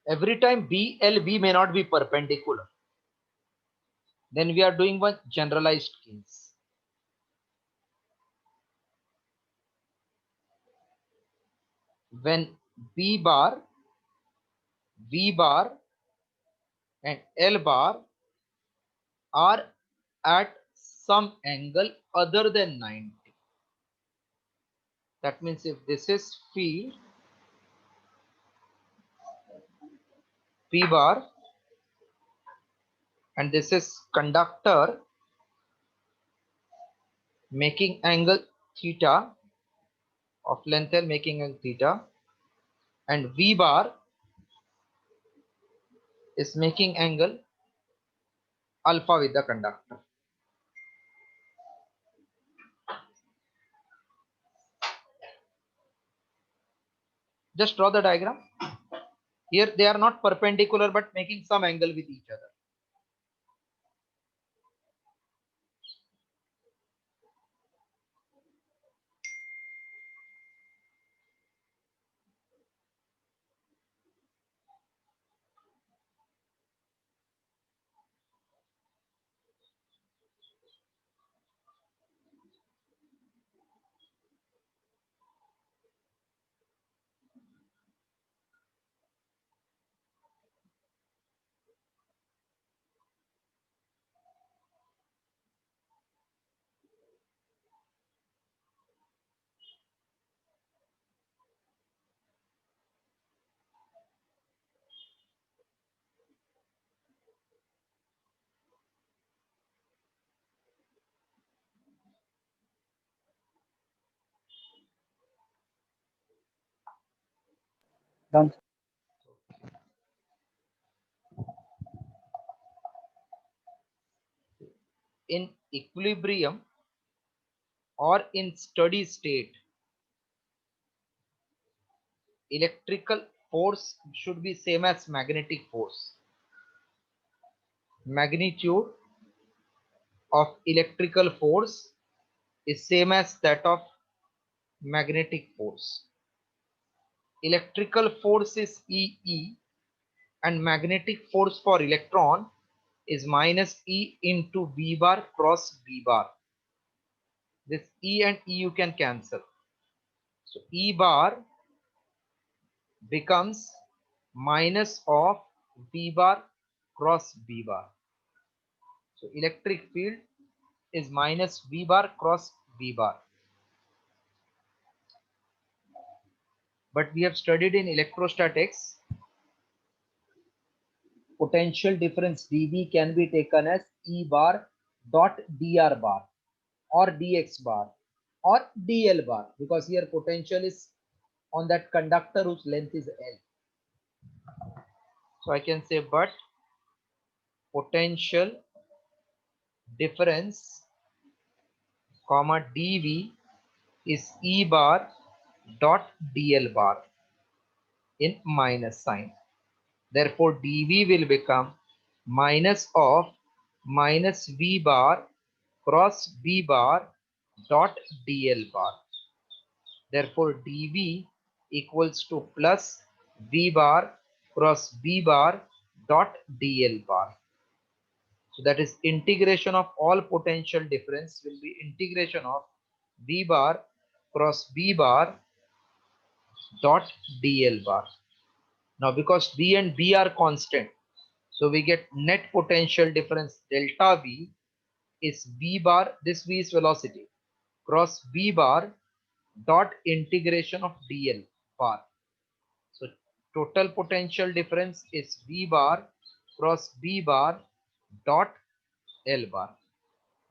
every time BLV may not be perpendicular, then we are doing one generalized case. When B bar, V bar and L bar are at some angle other than 90. That means if this is field P bar and this is conductor making angle theta of length L making angle theta, and V bar is making angle alpha with the conductor. Just draw the diagram. Here they are not perpendicular but making some angle with each other. Done. In equilibrium or in steady state, electrical force should be same as magnetic force. Magnitude of electrical force is same as that of magnetic force. Electrical force is EE and magnetic force for electron is minus E into V bar cross V bar. This E and E you can cancel. So E bar becomes minus of V bar cross V bar. So electric field is minus V bar cross V bar. But we have studied in electrostatics, potential difference dV can be taken as E bar dot dr bar or dx bar or dl bar, because here potential is on that conductor whose length is L. So I can say, but potential difference comma dV is E bar dot dl bar in minus sign. Therefore dV will become minus of minus V bar cross V bar dot dl bar. Therefore dV equals to plus V bar cross V bar dot dl bar. So that is integration of all potential difference will be integration of V bar cross V bar dot dl bar. Now because D and B are constant, so we get net potential difference delta V is V bar, this V is velocity, cross V bar dot integration of dl bar. So total potential difference is V bar cross V bar dot L bar.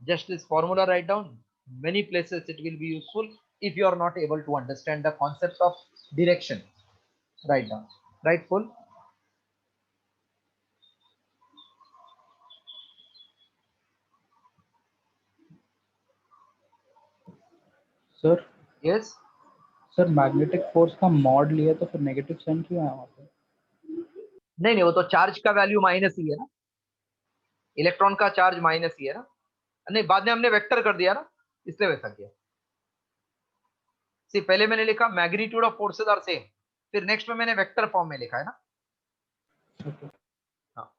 Just this formula write down. Many places it will be useful if you are not able to understand the concept of direction. Write down. Write full. Sir Yes. Sir magnetic force का mod लिया तो फिर negative sign क्यों आया वहाँ पे? नहीं नहीं, वो तो चार्ज का वैल्यू माइनस ही है ना, इलेक्ट्रॉन का चार्ज माइनस ही है ना, नहीं बाद में हमने वेक्टर कर दिया ना, इसलिए वैसा किया। सी पहले मैंने लिखा magnitude of forces are same, फिर नेक्स्ट में मैंने वेक्टर फॉर्म में लिखा है ना। Okay. हाँ.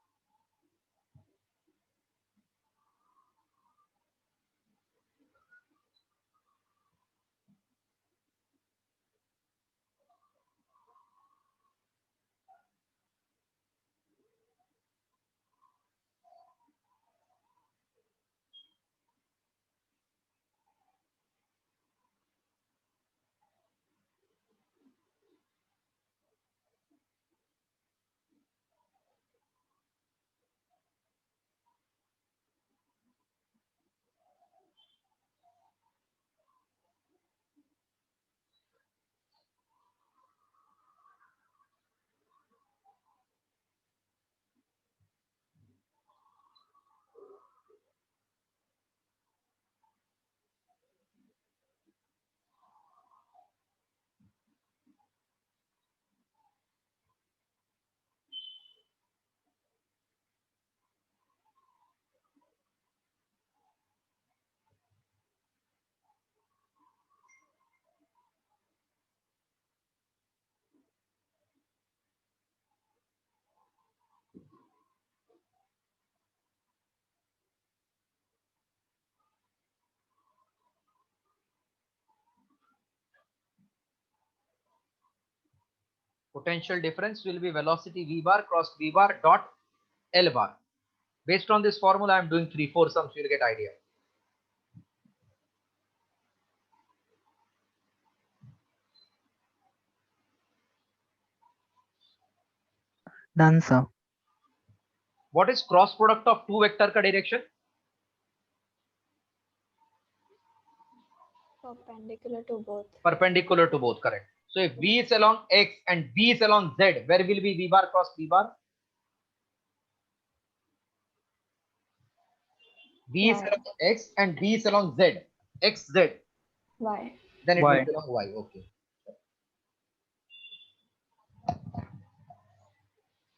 Potential difference will be velocity v bar cross v bar dot L bar. Based on this formula, I am doing 3-4 sums. You will get idea. Done, sir. What is cross product of two vector ka direction? Perpendicular to both. Perpendicular to both, correct. So if v is along x and b is along z, where will be v bar cross v bar? V is Y. along x and b is along z, x, z. Y. Then it Y. will be along y. Okay.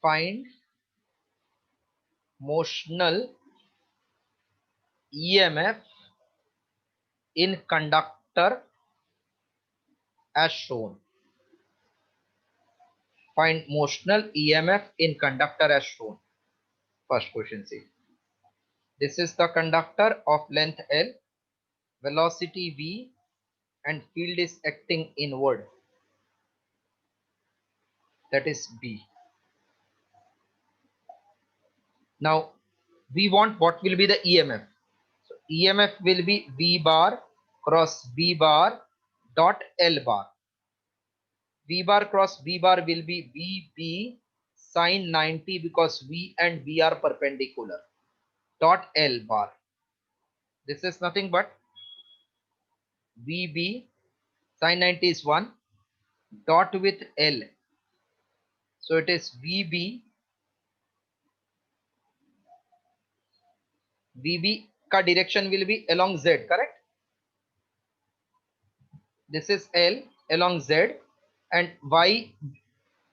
Find motional EMF in conductor as shown. Find motional EMF in conductor as shown. First question, see. This is the conductor of length L, velocity v, and field is acting inward. That is B. Now we want what will be the EMF. So EMF will be V bar cross V bar dot L bar. V bar cross V bar will be VB sine 90 because V and V are perpendicular dot L bar. This is nothing but VB sine 90 is 1 dot with L. So it is VB ka direction will be along Z, correct? This is L along Z and Y,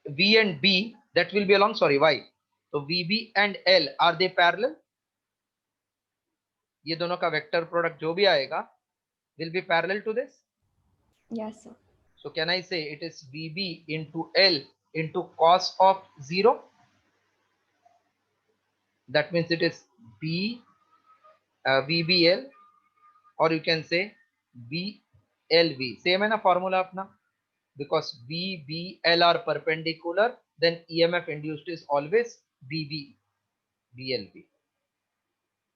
V and B that will be along, sorry, Y. So VB and L, are they parallel? ये दोनों का vector product जो भी आएगा will be parallel to this. Yes, sir. So can I say it is VB into L into cos of 0? That means it is VBL, or you can say BLV. Same है ना formula अपना? Because VBL are perpendicular, then EMF induced is always BLV.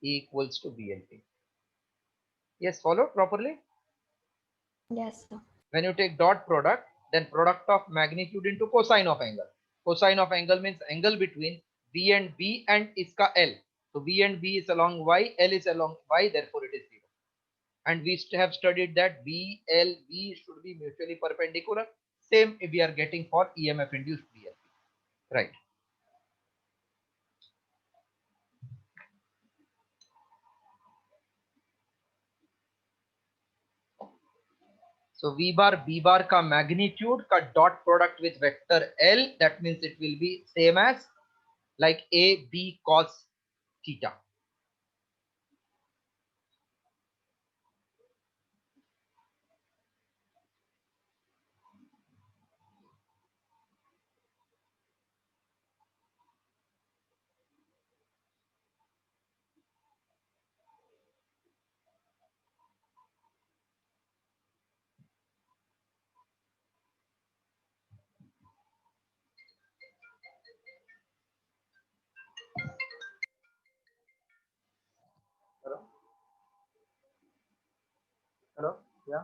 E equals to BLV. Yes, followed properly? Yes, sir. When you take dot product, then product of magnitude into cosine of angle. Cosine of angle means angle between V and B and iska L. So V and B is along Y, L is along Y, therefore it is 0. And we have studied that BLV should be mutually perpendicular. Same if we are getting for EMF induced BLV. Right. So V bar B bar ka magnitude ka dot product with vector L, that means it will be same as like A B cos theta. Hello? Yeah.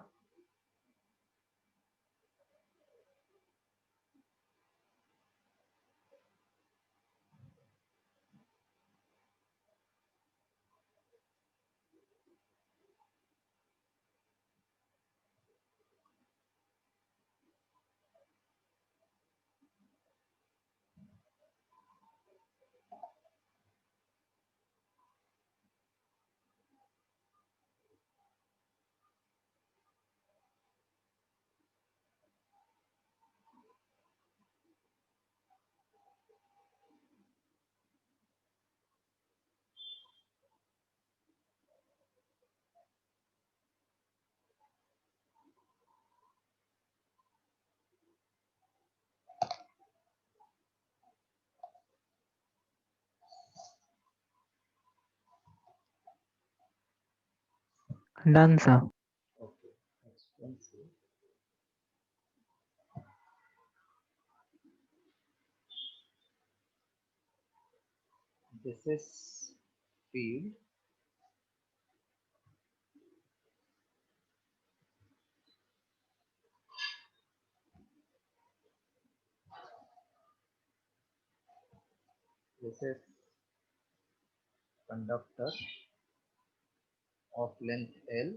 Done, sir. Okay. Expensive. This is field. This is conductor of length L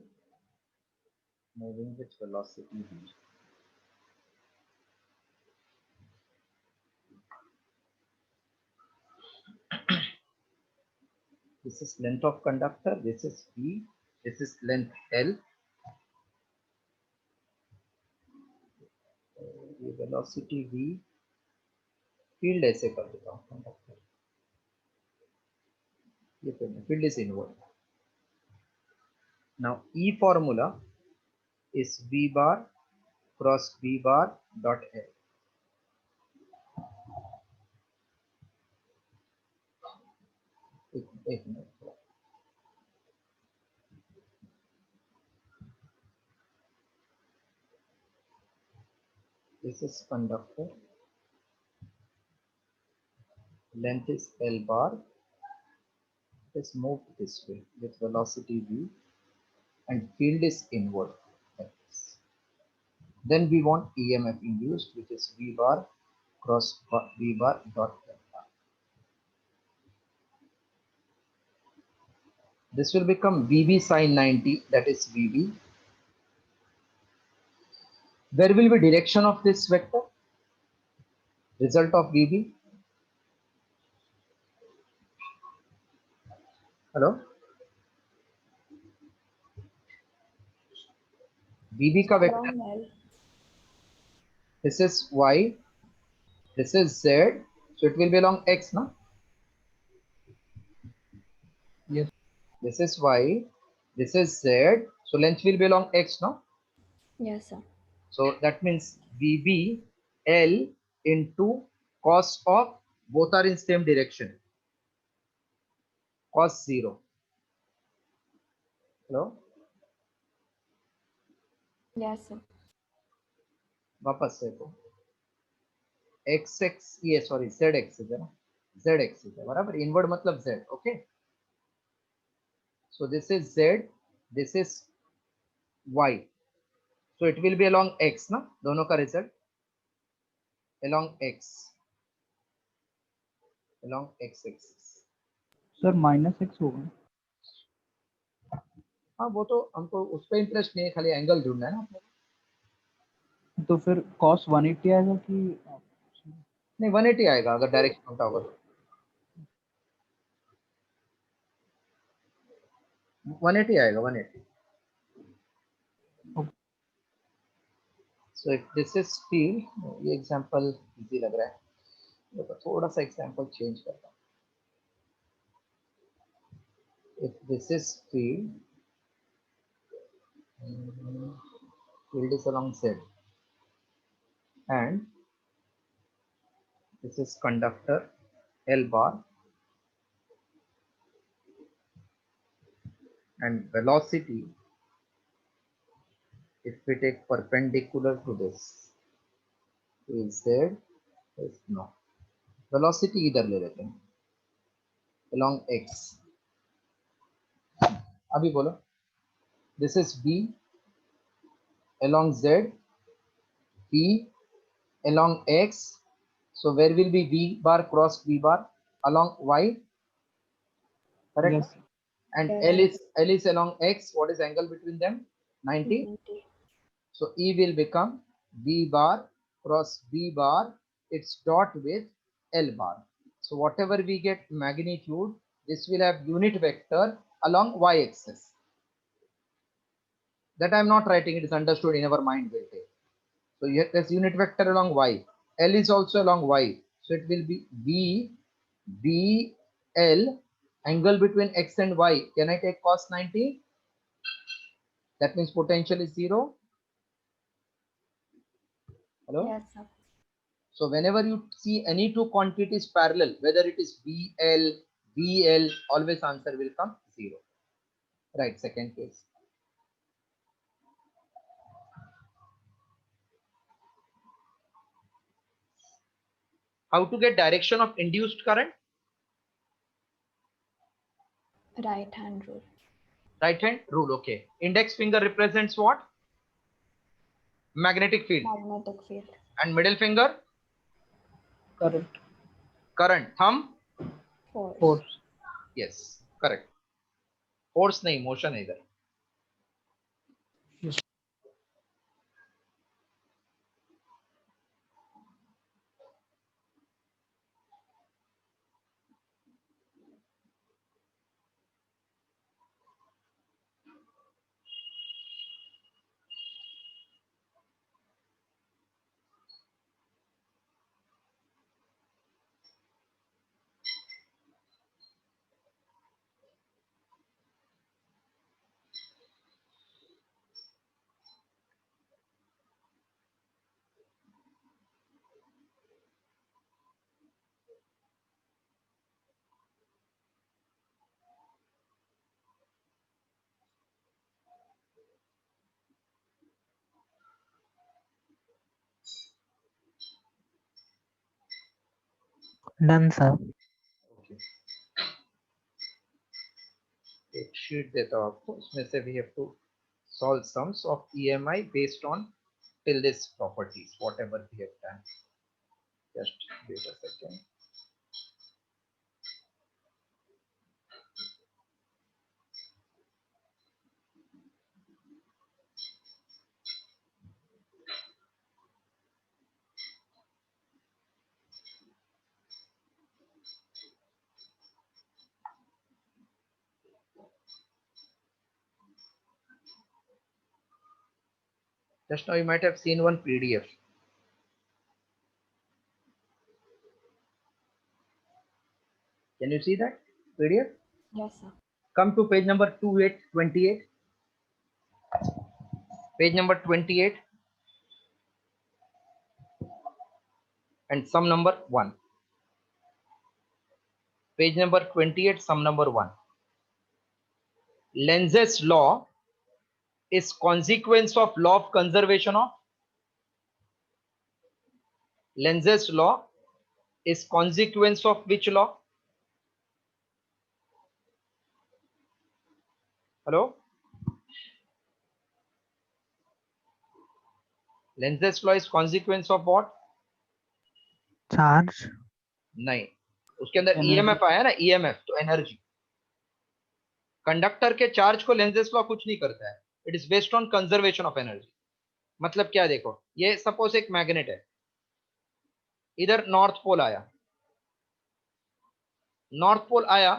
moving with velocity v. This is length of conductor. This is v. This is length L. ये velocity v. Field ऐसे कर देता हूँ conductor. ये field is inward. Now E formula is V bar cross V bar dot L. एक minute. This is conductor. Length is L bar. It is moved this way with velocity v, and field is inward. Like this. Then we want EMF induced, which is V bar cross V bar dot L. This will become VB sine 90, that is VB. Where will be direction of this vector? Result of VB. Hello? VB का vector. Along L. This is Y. This is Z. So it will be along X, no? Yes. This is Y. This is Z. So length will be along X, no? Yes, sir. So that means VB L into cos of both are in same direction. Cos 0. Hello? Yes, sir. वापस से को XX ये sorry Z axis है ना, Z axis है बराबर, inward मतलब Z. Okay, so this is Z, this is Y, so it will be along X ना, दोनों का result along X axis. Sir -x होगा. हाँ वो तो हमको उस पर इंटरेस्ट नहीं है, खाली एंगल ढूंढना है ना. तो फिर cos 180 आएगा कि नहीं 180 आएगा अगर डायरेक्शन उल्टा होगा तो. 180 आएगा 180. Okay. So if this is field, ये एग्जांपल इजी लग रहा है, तो थोड़ा सा एग्जांपल चेंज करता हूँ. If this is field, field is along Z, and this is conductor L bar, and velocity, if we take perpendicular to this, is Z, is no, velocity इधर ले लेते हैं along X. अभी बोलो, this is V, along Z, V along X. So where will be V bar cross V bar? Along Y, correct? Yes. And Yes. L is along X. What is angle between them? 90. 90. So E will become V bar cross V bar, its dot with L bar. So whatever we get magnitude, this will have unit vector along Y axis. That I am not writing, it is understood in our mind will take. So here there's unit vector along Y. L is also along Y. So it will be V, B, L, angle between X and Y. Can I take cos 90? That means potential is 0. Hello? Yes, sir. So whenever you see any two quantities parallel, whether it is BL, BL, always answer will come 0. Right, second case. How to get direction of induced current? Right hand rule. Right hand rule, okay. Index finger represents what? Magnetic field. Magnetic field. And middle finger? Current. Current. Thumb? Force. Force. Yes, correct. Force nahi, motion either. Yes. Done, sir. Okay. एक sheet देता हूँ आपको, इसमें से we have to solve sums of EMI based on till this properties, whatever we have done. Just wait a second. Just now you might have seen one PDF. Can you see that PDF? Yes, sir. Come to page number 2828. Page number 28 and sum number 1. Page number 28, sum number 1. Lenz's law is consequence of law of conservation of. Lenz's law is consequence of which law? Hello? Lenz's law is consequence of what? Charge. नहीं, उसके अंदर Energy. EMF आया ना, EMF तो energy. Conductor के charge को Lenz's law कुछ नहीं करता है. It is based on conservation of energy. मतलब क्या, देखो ये सपोज एक मैग्नेट है, इधर नॉर्थ पोल आया. नॉर्थ पोल आया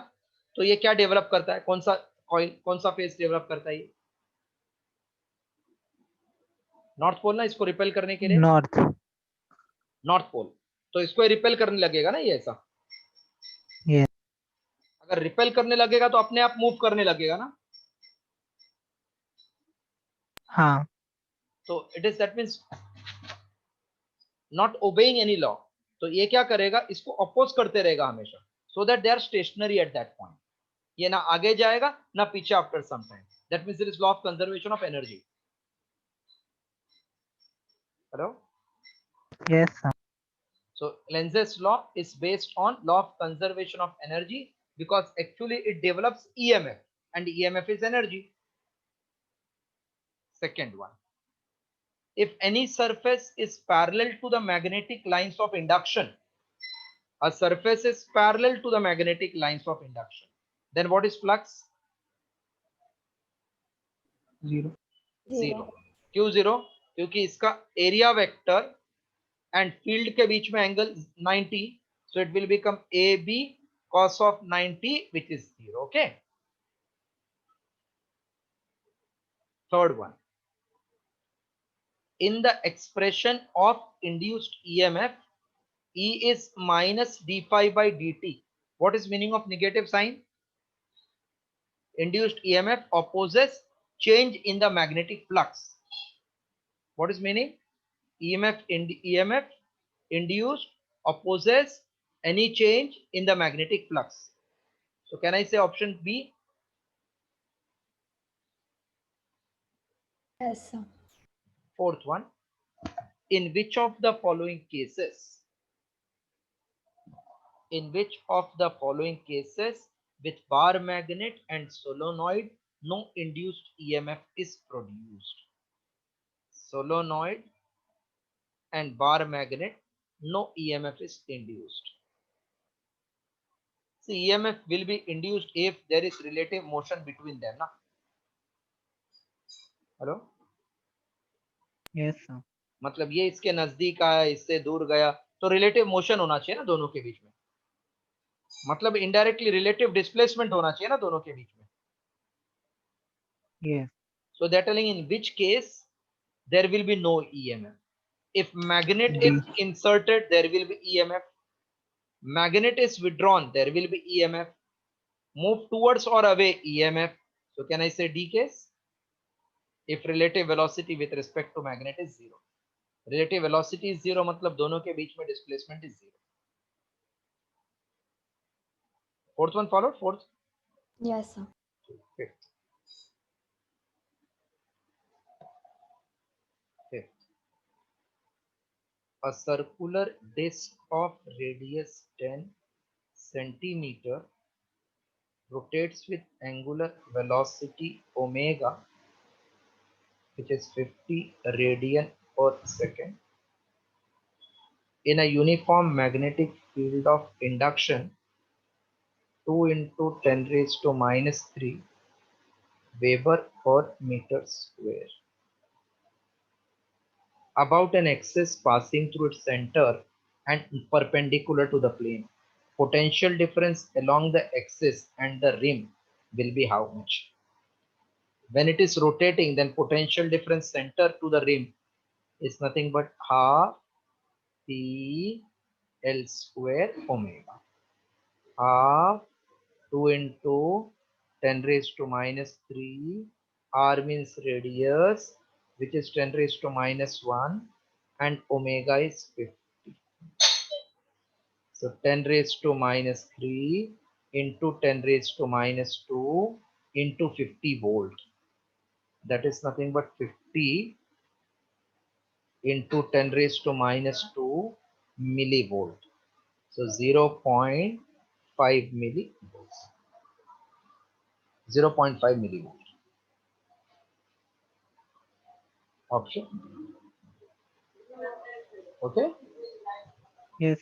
तो ये क्या डेवलप करता है, कौन सा कॉइल, कौन सा फेज डेवलप करता है? ये नॉर्थ पोल ना, इसको रिपेल करने के लिए North. नॉर्थ पोल, तो इसको रिपेल करने लगेगा ना ये ऐसा. Yes. अगर रिपेल करने लगेगा तो अपने आप मूव करने लगेगा ना. हाँ. तो it is that means not obeying any law. तो ये क्या करेगा, इसको अपोज करते रहेगा हमेशा, so that they are stationary at that point. ये ना आगे जाएगा ना पीछे after some time. That means it is law of conservation of energy. Hello? Yes, sir. So Lenz's law is based on law of conservation of energy because actually it develops EMF and EMF is energy. Second one. if any surface is parallel to the magnetic lines of induction, a surface is parallel to the magnetic lines of induction, then what is flux? 0. 0. क्यों 0? क्योंकि इसका area vector and field के बीच में angle 90, so it will become AB cos of 90, which is 0. Okay. Third one. In the expression of induced EMF, E is minus d phi by dt. What is meaning of negative sign? Induced EMF opposes change in the magnetic flux. What is meaning? EMF induced opposes any change in the magnetic flux. So can I say option B? Yes, sir. Fourth one. In which of the following cases? In which of the following cases with bar magnet and solenoid no induced EMF is produced? Solenoid and bar magnet no EMF is induced. See, EMF will be induced if there is relative motion between them. Na? Hello? Yes, sir. मतलब ये इसके नजदीक आया, इससे दूर गया, तो relative motion होना चाहिए ना दोनों के बीच में, मतलब इनडायरेक्टली रिलेटिव डिस्प्लेसमेंट होना चाहिए ना दोनों के बीच में. Yes. So they're telling in which case there will be no EMF. If magnet D. is inserted, there will be EMF. Magnet is withdrawn, there will be EMF. Move towards or away, EMF. So can I say D case? If relative velocity with respect to magnet is 0. Relative velocity is 0, मतलब दोनों के बीच में displacement is 0. Fourth one followed? Fourth? Yes, sir. Fifth. Fifth. A circular disc of radius 10 centimeter rotates with angular velocity omega, which is 50 radian per second, in a uniform magnetic field of induction 2 into 10 raised to minus 3 Weber per meter square. About an axis passing through its center and perpendicular to the plane, potential difference along the axis and the rim will be how much? When it is rotating, then potential difference center to the rim is nothing but half P L square omega. Half 2 into 10 raised to minus 3. R means radius, which is 10 raised to minus 1, and omega is 50. So 10 raised to minus 3 into 10 raised to minus 2 into 50 volt. That is nothing but 50 into 10 raised to minus 2 millivolt. So 0.5 millivolts. 0.5 millivolt. Option. Okay. Yes.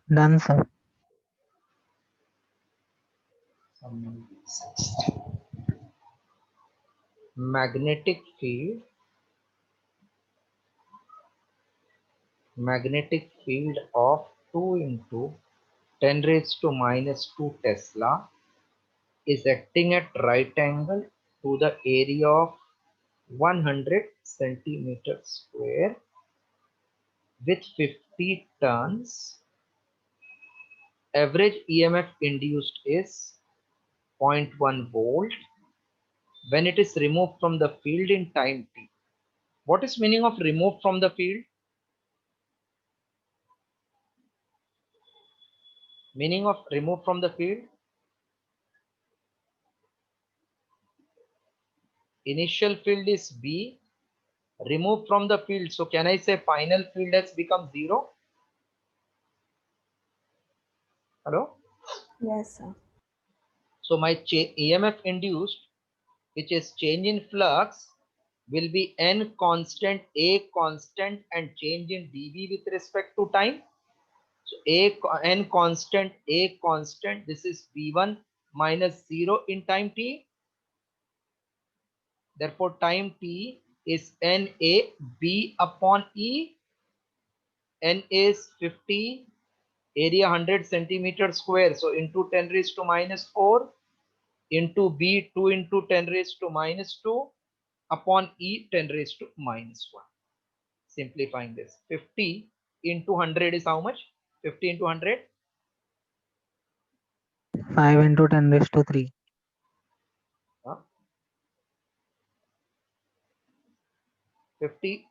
Done, sir. Sum number 16. Magnetic field of 2 into 10 raised to minus 2 Tesla is acting at right angle to the area of 100 centimeter square with 50 turns. Average EMF induced is 0.1 volt when it is removed from the field in time t. What is meaning of removed from the field? Meaning of removed from the field? Initial field is B, removed from the field. So can I say final field has become 0? Hello? Yes, sir. So my EMF induced, which is change in flux, will be N constant, A constant, and change in dV with respect to time. So N constant, A constant, this is V1 minus 0 in time t. Therefore, time t is NA B upon E. N is 50, area 100 centimeter square. So into 10 raised to minus 4 into B 2 into 10 raised to minus 2 upon E 10 raised to minus 1. Simplifying this, 50 into 100 is how much? 50 into 100? 5 into 10 raised to 3. 50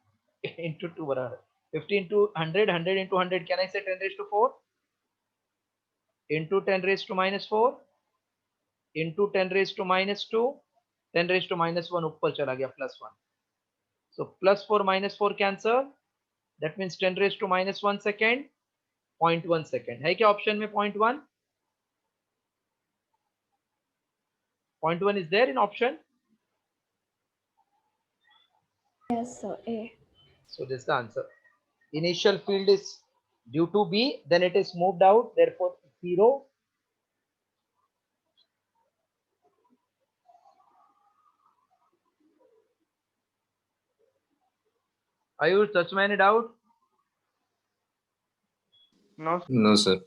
into 2 बराबर 50 into 100, 100 into 100, can I say 10 raised to 4 into 10 raised to minus 4 into 10 raised to minus 2, 10 raised to minus 1 ऊपर चला गया plus 1. So plus 4 minus 4 cancel. That means 10 raised to minus 1 second, 0.1 second. है क्या option में 0.1? 0.1 is there in option. Yes, sir. A. So this is the answer. Initial field is due to B, then it is moved out, therefore 0. Are you touch man it out? No. No, sir.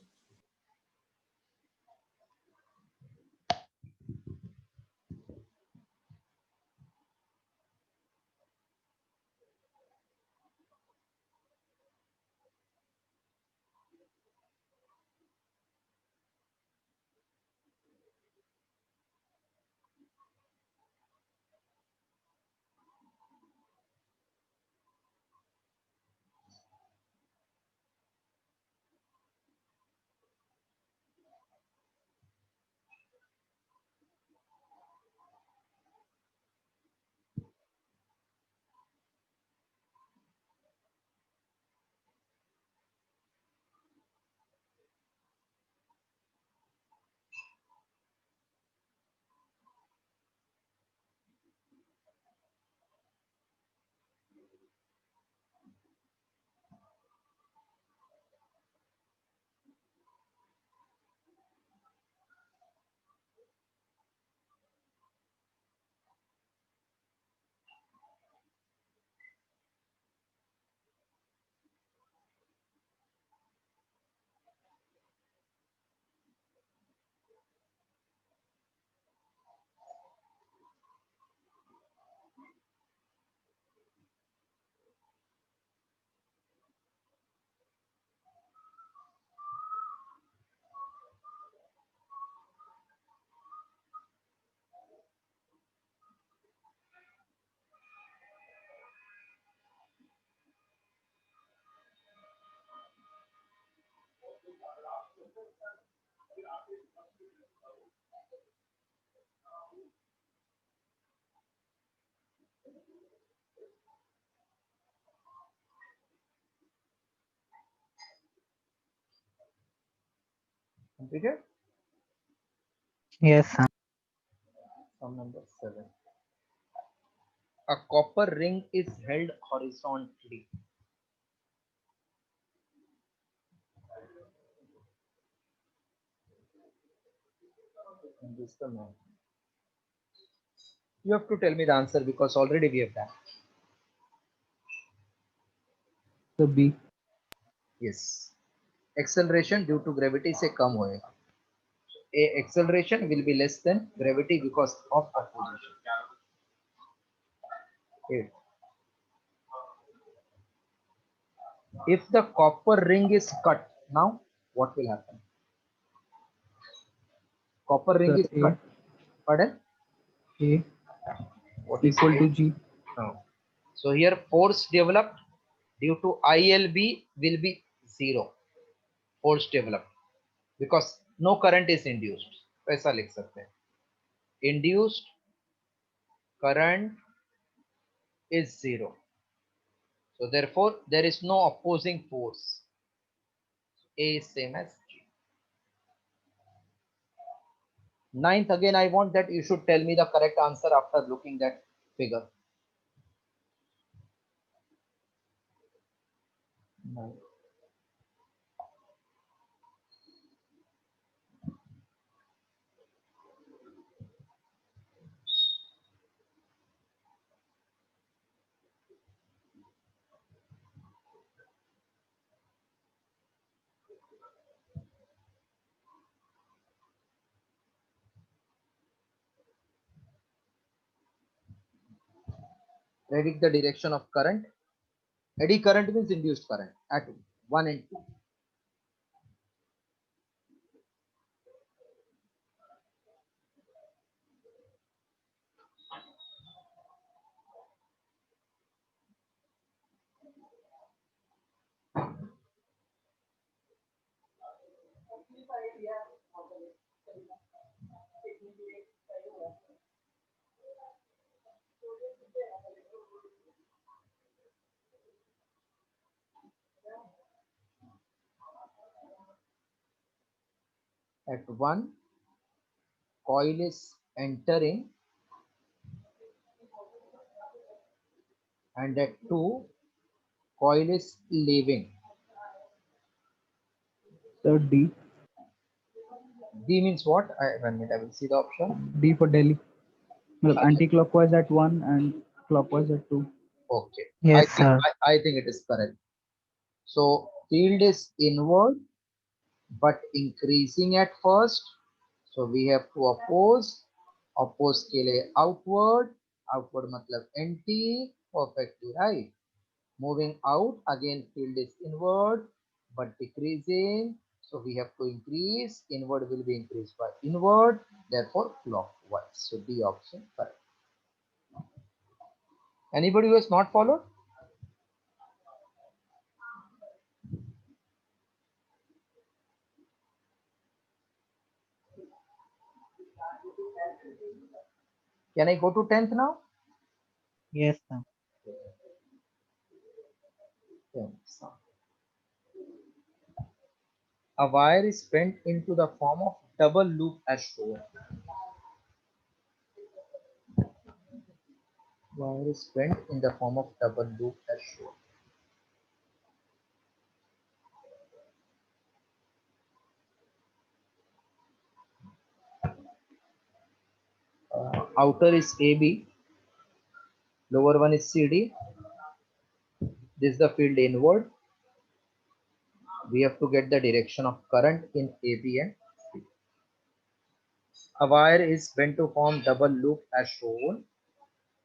Completed? Yes, sir. Sum number 7. A copper ring is held horizontally. And this is the man. You have to tell me the answer because already we have done. So B. Yes. Acceleration due to gravity से कम होएगा. Acceleration will be less than gravity because of opposition. 8. If the copper ring is cut, now what will happen? Copper ring Sir, is cut. Pardon? A What is equal A? to G. No. So here force developed due to ILB will be 0. Force developed because no current is induced. ऐसा लिख सकते हैं. Induced current is 0. So therefore there is no opposing force. A is same as G. Ninth, again I want that you should tell me the correct answer after looking that figure. Ninth. Predict the direction of current. Eddy current means induced current at 1 and 2. At 1, coil is entering, and at 2, coil is leaving. Sir, D. D means what? 1 minute, I will see the option. D for Delhi. मतलब anti-clockwise at 1 and clockwise at 2. Okay. Yes, sir. I think it is correct. So field is inward but increasing at first. So we have to oppose. Oppose के लिए outward. Outward मतलब anti. Perfectly right. Moving out, again field is inward but decreasing. So we have to increase. Inward will be increased by inward. Therefore clockwise. So D option correct. Anybody who has not followed? Can I go to 10th now? Yes, sir. 10th. A wire is bent into the form of double loop as shown. Wire is bent in the form of double loop as shown. Outer is AB, lower one is CD. This is the field inward. We have to get the direction of current in AB and CD. A wire is bent to form double loop as shown.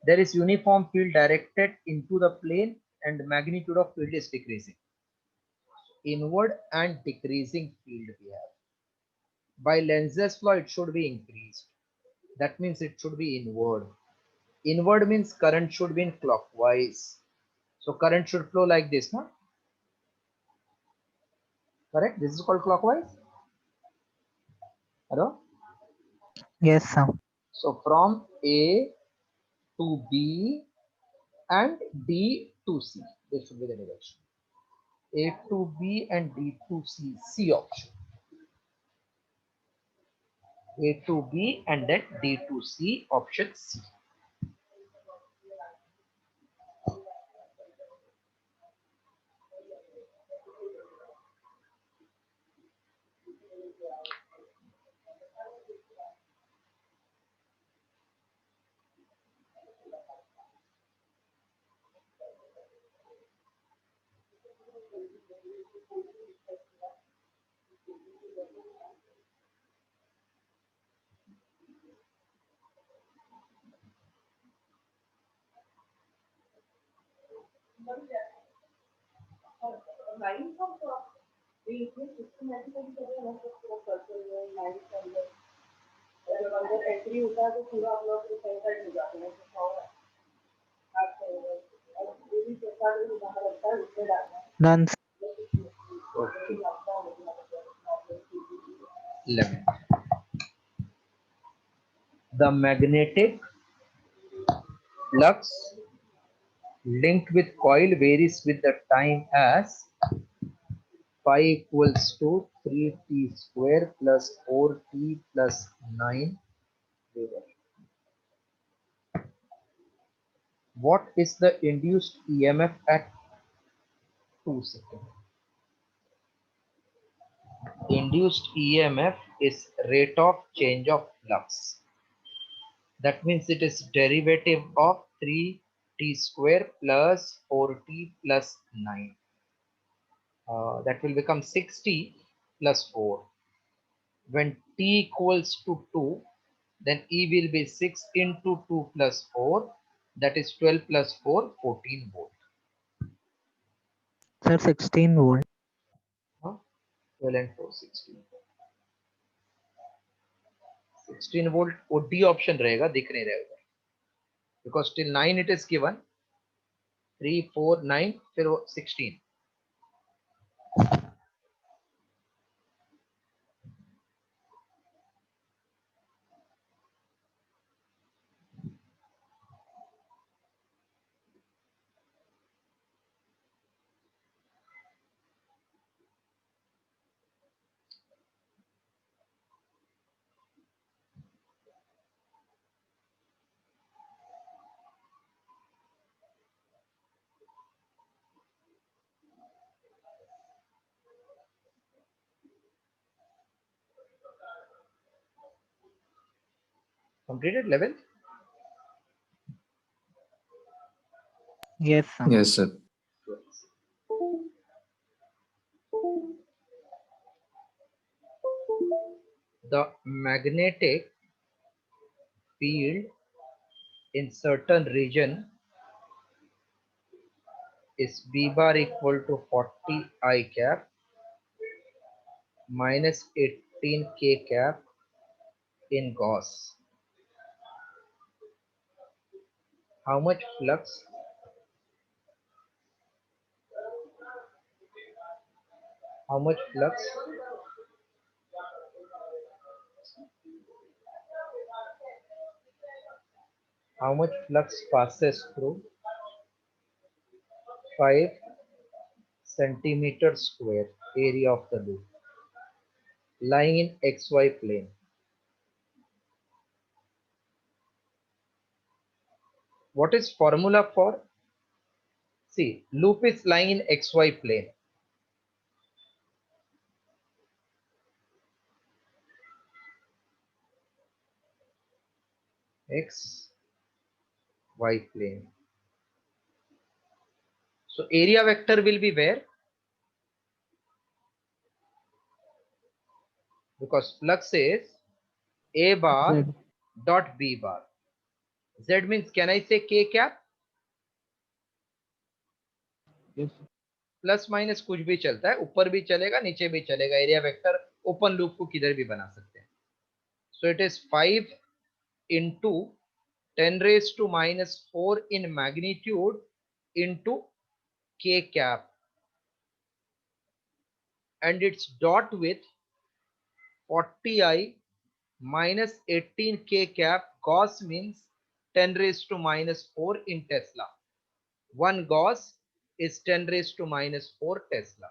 There is uniform field directed into the plane and magnitude of field is decreasing. Inward and decreasing field we have. By Lenz's law, it should be increased. That means it should be inward. Inward means current should be in clockwise. So current should flow like this, no? Correct? This is called clockwise. Hello? Yes, sir. So from A to B and D to C. This should be the direction. A to B and D to C. C option. A to B and then D to C, option C. Done. Okay. 11. The magnetic flux linked with coil varies with the time as phi equals to 3t square plus 4t plus 9 Weber. What is the induced EMF at 2 seconds? Induced EMF is rate of change of flux. That means it is derivative of 3t square plus 4t plus 9. That will become 6t plus 4. When t equals to 2, then E will be 6 into 2 plus 4. That is 12 plus 4, 14 volt. Sir, 16 volt. 12 and 4, 16. 16 volt वो D option रहेगा, दिख नहीं रहेगा. Because till 9 it is given. 3, 4, 9, फिर वो 16. Completed 11th? Yes, sir. Yes, sir. The magnetic field in certain region is B bar equal to 40 I cap minus 18 K cap in Gauss. How much flux? How much flux? How much flux passes through 5 centimeter square area of the loop lying in XY plane? What is formula for? See, loop is lying in XY plane. X, Y plane. So area vector will be where? Because flux is A bar Z. dot B bar. Z means, can I say K cap? Yes. Plus minus कुछ भी चलता है, ऊपर भी चलेगा नीचे भी चलेगा. एरिया वेक्टर ओपन लूप को किधर भी बना सकते हैं. So it is 5 into 10 raised to minus 4 in magnitude into K cap, and its dot with 40I minus 18 K cap. Gauss means 10 raised to minus 4 in Tesla. 1 Gauss is 10 raised to minus 4 Tesla.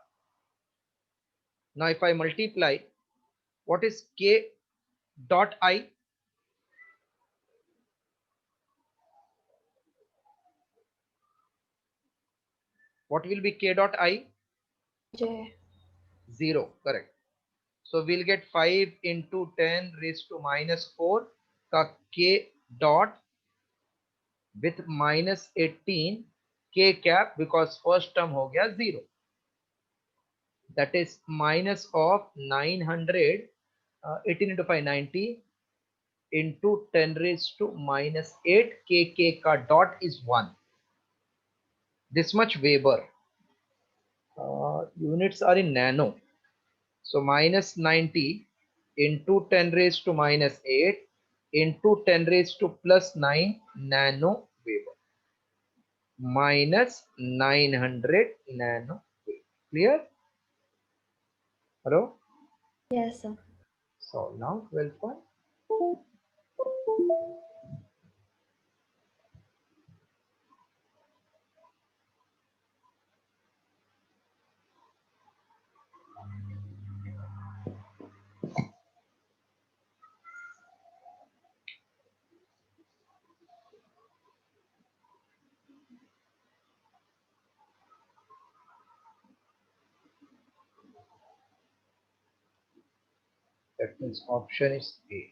Now if I multiply, what is K dot I? What will be K dot I? J. 0, correct. So we'll get 5 into 10 raised to minus 4 का K dot with minus 18 K cap, because first term हो गया 0. that is minus of 900, 18 into 5, 90 into 10 raised to minus 8, k ka dot is 1. This much Weber. Units are in nano. So minus 90 into 10 raised to minus 8 into 10 raised to plus 9 nano Weber. Minus 900 nano Weber. Clear? Hello? Yes, sir. So now 12 point. That means option is A.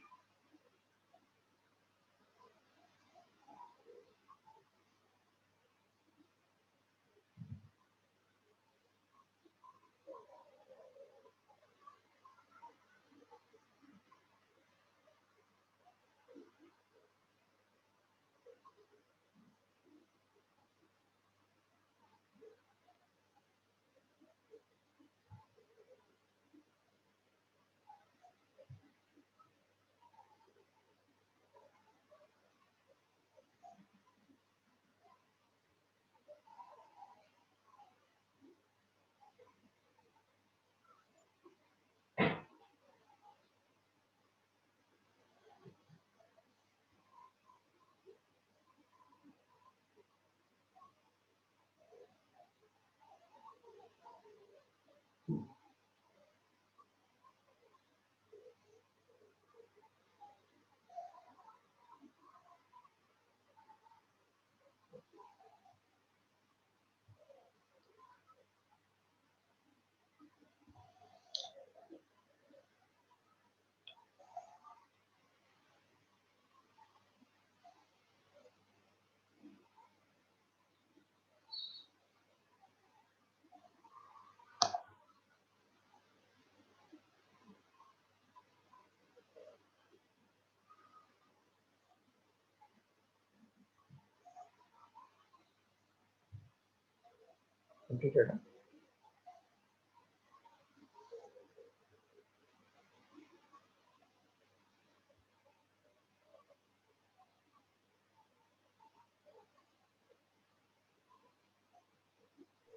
Completed. Huh?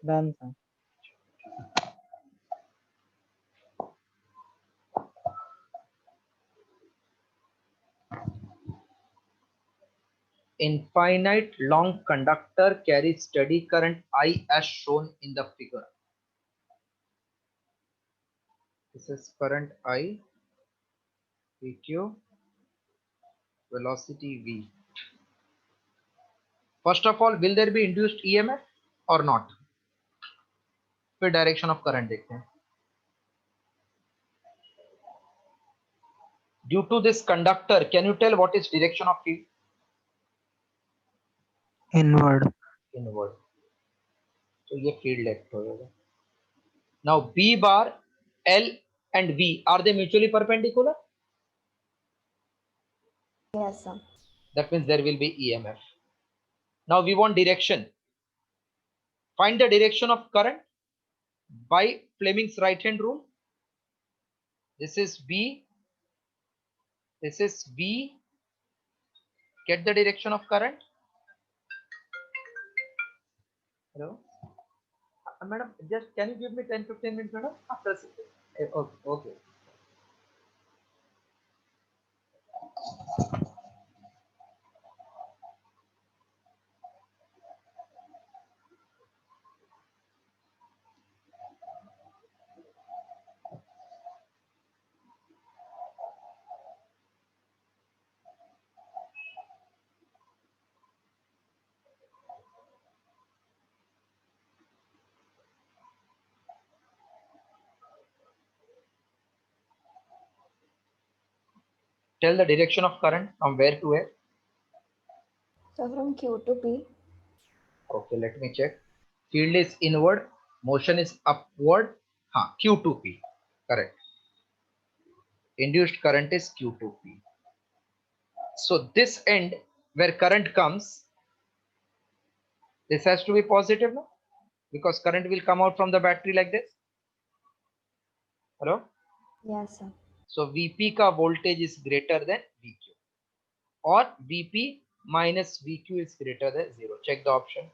Done, sir. Infinite long conductor carries steady current I as shown in the figure. This is current I, PQ, velocity V. First of all, will there be induced EMF or not? फिर direction of current देखते हैं. Due to this conductor, can you tell what is direction of field? Inward. Inward. So ये field left हो जाएगा. Now B bar, L and V, are they mutually perpendicular? Yes, sir. That means there will be EMF. Now we want direction. Find the direction of current by Fleming's right hand rule. This is B. This is V. Get the direction of current. Hello? Madam, just can you give me 10-15 minutes, madam? After okay, okay. Tell the direction of current from where to where. So from Q to P. Okay, let me check. Field is inward, motion is upward, हाँ, Q2P, correct. Induced current is Q2P. So this end where current comes, this has to be positive, no? Because current will come out from the battery like this. Hello? Yes, sir. So VP ka voltage is greater than VQ, or VP minus VQ is greater than 0. Check the option.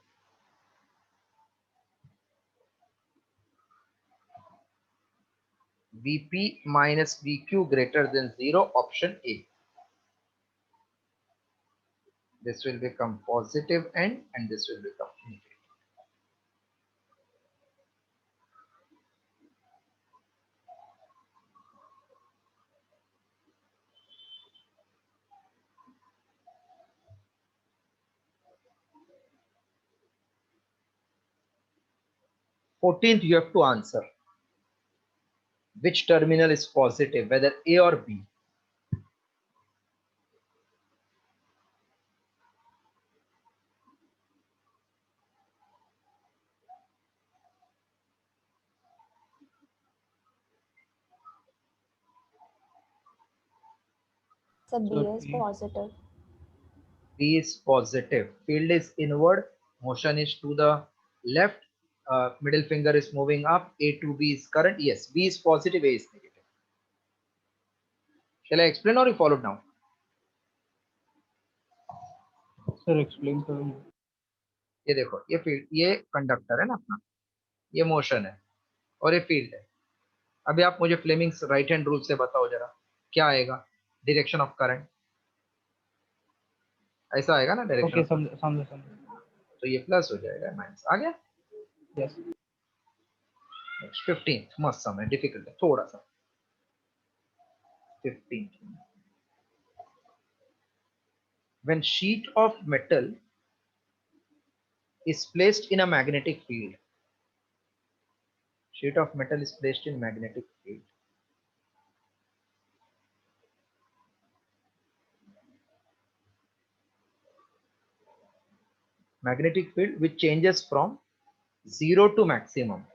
VP minus VQ greater than 0, option A. This will become positive end and this will become negative. Fourteenth, you have to answer which terminal is positive, whether A or B. So B So is B. positive. B is positive. Field is inward. Motion is to the left. Middle finger is moving up. A to B is current. Yes, B is positive, A is negative. Shall I explain or you followed now? Sir, explain sir. ये देखो, ये field, ये conductor है ना अपना, ये motion है और ये फील्ड है. अभी आप मुझे फ्लेमिंग्स राइट हैंड रूल से बताओ जरा, क्या आएगा डायरेक्शन ऑफ करंट? ऐसा आएगा ना डायरेक्शन Okay, ऑफ करंट. समझे. तो ये प्लस हो जाएगा, माइनस आ गया. Yes. नेक्स्ट 15th मस्त समय, डिफिकल्ट है थोड़ा सा. 15th, when sheet of metal is placed in a magnetic field. Sheet of metal is placed in magnetic field. Magnetic field which changes from 0 to maximum.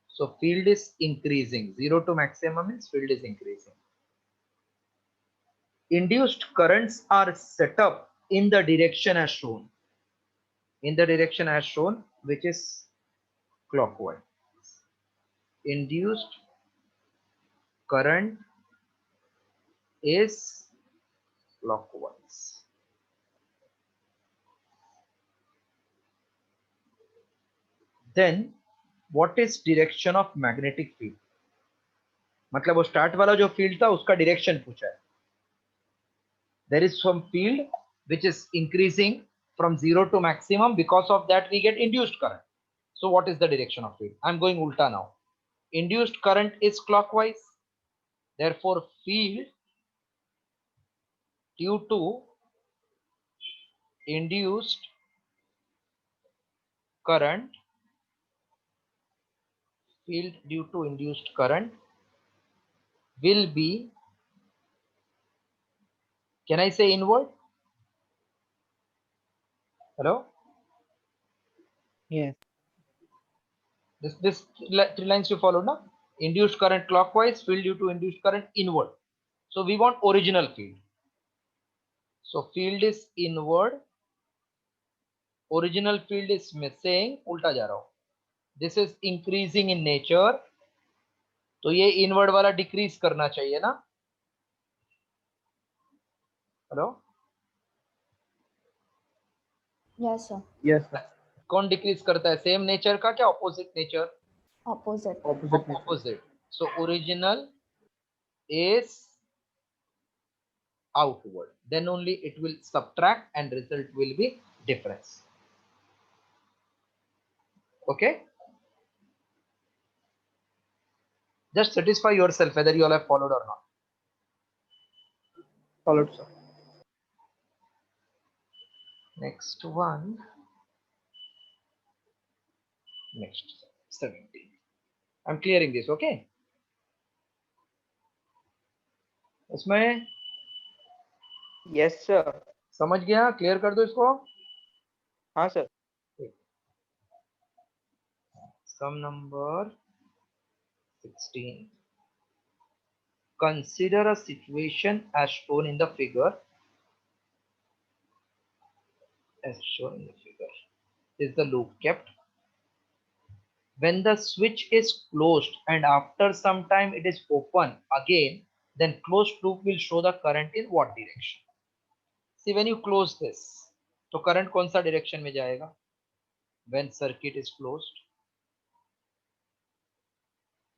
So field is increasing. 0 to maximum means field is increasing. Induced currents are set up in the direction as shown. In the direction as shown, which is clockwise. Induced current is clockwise. Then what is direction of magnetic field? मतलब वो start वाला जो field था उसका direction पूछा है. There is some field which is increasing from 0 to maximum. Because of that we get induced current. So what is the direction of field? I'm going ulta now. Induced current is clockwise. Therefore field due to induced current, field due to induced current will be, can I say inward? Hello? Yes. This three lines you follow now. Induced current clockwise, field due to induced current inward. So we want original field. So field is inward, original field is missing, उल्टा जा रहा हूं. This is increasing in nature. तो ये inward वाला decrease करना चाहिए ना. Hello? Yes, sir. Yes, sir. कौन डिक्रीज करता है? सेम नेचर का क्या opposite nature? Opposite. Opposite nature. Opposite. So original is outward. Then only it will subtract and result will be difference. Okay? Just satisfy yourself whether you all have followed or not. Followed, sir. Next one. Next 17. I'm clearing this, okay? इसमें yes sir. समझ गया? Clear कर दो इसको. हाँ sir. Sum number 16. Consider a situation as shown in the figure. As shown in the figure. Is the loop kept? When the switch is closed and after some time it is open again, then closed loop will show the current in what direction? See, when you close this, तो current कौन सा direction में जाएगा? When circuit is closed,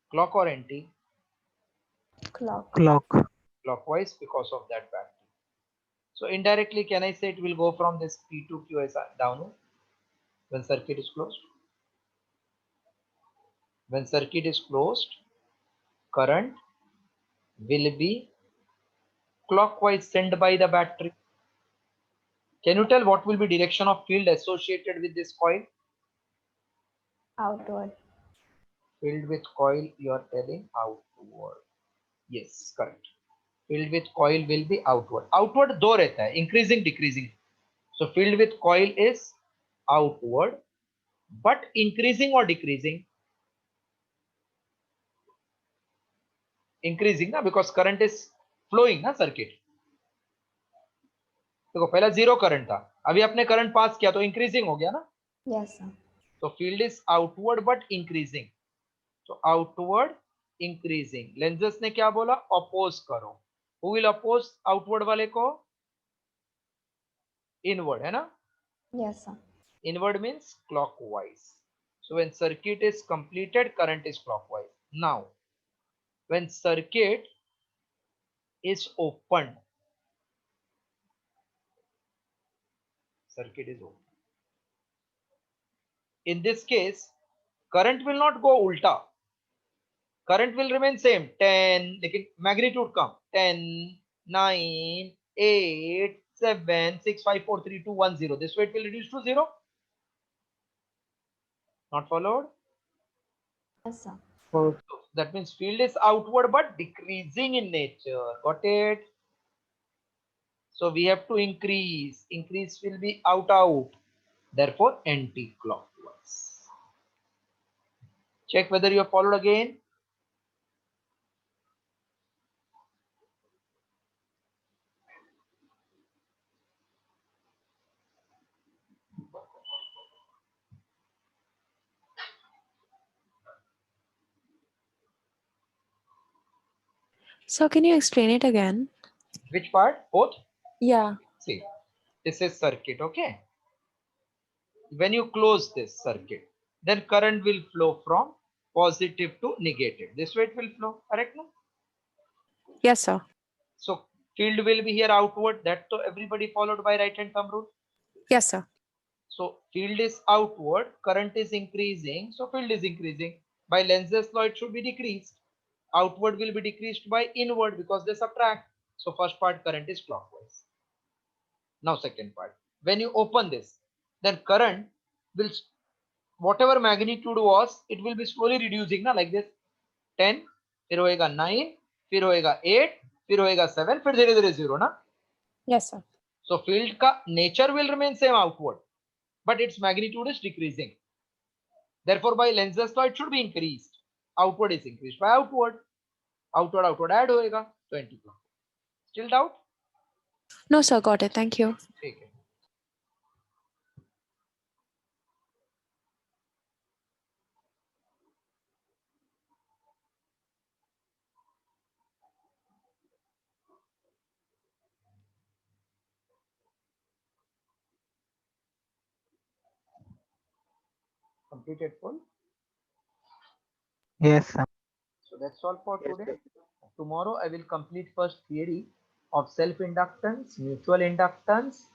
clock or anti? Clock. Clock. Clockwise because of that battery. So indirectly, can I say it will go from this P to QSR downward when circuit is closed? When circuit is closed, current will be clockwise sent by the battery. Can you tell what will be direction of field associated with this coil? Outward. Filled with coil, you are telling outward. Yes, correct. Filled with coil will be outward. Outward दो रहता है, increasing, decreasing. So filled with coil is outward, but increasing or decreasing? Increasing ना, because current is flowing ना circuit. देखो पहला zero current था, अभी आपने करंट पास किया तो इंक्रीजिंग हो गया ना. Yes, sir. So field is outward but increasing. So outward increasing. Lenses ने क्या बोला? Oppose करो. Who will oppose outward वाले को? Inward है ना? Yes, sir. Inward means clockwise. So when circuit is completed, current is clockwise. Now, when circuit is opened, circuit is open. In this case, current will not go ulta. Current will remain same 10, लेकिन magnitude come 10, 9, 8, 7, 6, 5, 4, 3, 2, 1, 0. This way it will reduce to 0. Not followed? Yes, sir. So So that means field is outward but decreasing in nature. Got it? So we have to increase. Increase will be out. Therefore anti-clockwise. Check whether you have followed again. So can you explain it again? Which part? Both? Yeah. See, this is circuit, okay? When you close this circuit, then current will flow from positive to negative. This way it will flow, correct? No? Yes, sir. So field will be here outward. That so everybody followed by right hand thumb rule. Yes, sir. So field is outward, current is increasing, so field is increasing. By Lenz's law, it should be decreased. Outward will be decreased by inward because they subtract. So first part, current is clockwise. Now second part, when you open this, then current will, whatever magnitude was, it will be slowly reducing, na, like this. 10, फिर होएगा 9, फिर होएगा 8, फिर होएगा 7, फिर धीरे धीरे 0 ना. Yes, sir. So field का nature will remain same outward, but its magnitude is decreasing. Therefore, by Lenz's law, it should be increased. Outward is increased by outward. Outward add होएगा 20. Still doubt? No, sir. Got it. Thank you. ठीक है. Completed full. Yes, sir. So that's all for Yes, today. sir. Tomorrow I will complete first theory of self-inductance, mutual inductance,